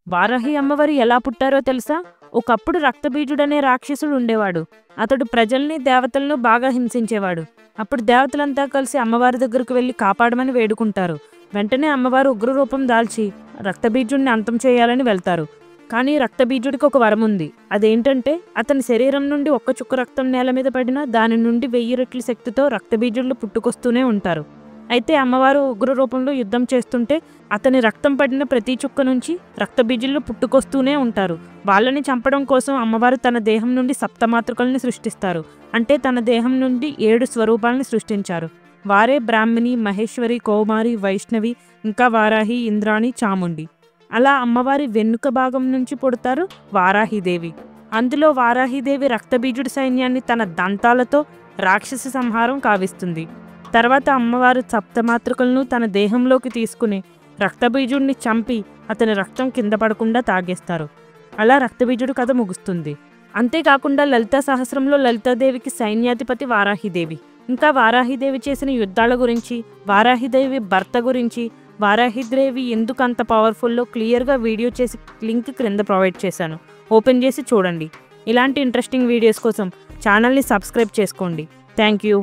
వారాహి అమ్మవారు ఎలా పుట్టారో తెలుసా? ఒకప్పుడు రక్తబీజుడనే రాక్షసుడు ఉండేవాడు. అతడు ప్రజల్ని దేవతలను బాగా హింసించేవాడు. అప్పుడు దేవతలంతా కలిసి అమ్మవారి దగ్గరకు వెళ్ళి కాపాడమని వేడుకుంటారు. వెంటనే అమ్మవారు ఉగ్రరూపం దాల్చి రక్తబీజుడిని అంతం చేయాలని వెళ్తారు. కానీ రక్తబీజుడికి ఒక వరం ఉంది. అదేంటంటే అతని శరీరం నుండి ఒక్క చుక్క రక్తం నేల మీద పడినా దాని నుండి 1000 రెట్ల శక్తితో రక్తబీజుళ్ళు పుట్టుకొస్తూనే ఉంటారు. అయితే అమ్మవారు ఉగ్రరూపంలో యుద్ధం చేస్తుంటే అతని రక్తం పడిన ప్రతి చుక్క నుంచి రక్తబీజుళ్ళు పుట్టుకొస్తూనే ఉంటారు. వాళ్ళని చంపడం కోసం అమ్మవారు తన దేహం నుండి సప్తమాతృకల్ని సృష్టిస్తారు. అంటే తన దేహం నుండి 7 స్వరూపాలని సృష్టించారు. వారే బ్రాహ్మణి, మహేశ్వరి, కౌమారి, వైష్ణవి, ఇంకా వారాహి, ఇంద్రాణి, చాముండి. అలా అమ్మవారి వెన్నుక భాగం నుంచి పుడతారు వారాహిదేవి. అందులో వారాహిదేవి రక్తబీజుడి సైన్యాన్ని తన దంతాలతో రాక్షస సంహారం కావిస్తుంది. తర్వాత అమ్మవారు సప్తమాతృకలను తన దేహంలోకి తీసుకుని రక్తబీజుడిని చంపి అతని రక్తం కింద పడకుండా తాగేస్తారు. అలా రక్తబీజుడి కథ ముగుస్తుంది. అంతేకాకుండా లలితా సహస్రంలో లలితాదేవికి సైన్యాధిపతి వారాహిదేవి. ఇంకా వారాహిదేవి చేసిన యుద్ధాల గురించి, వారాహిదేవి భర్త గురించి, వారాహిదేవి ఎందుకు అంత పవర్ఫుల్లో క్లియర్గా వీడియో చేసి లింక్ క్రింద ప్రొవైడ్ చేశాను. ఓపెన్ చేసి చూడండి. ఇలాంటి ఇంట్రెస్టింగ్ వీడియోస్ కోసం ఛానల్ని సబ్స్క్రైబ్ చేసుకోండి. Thank you.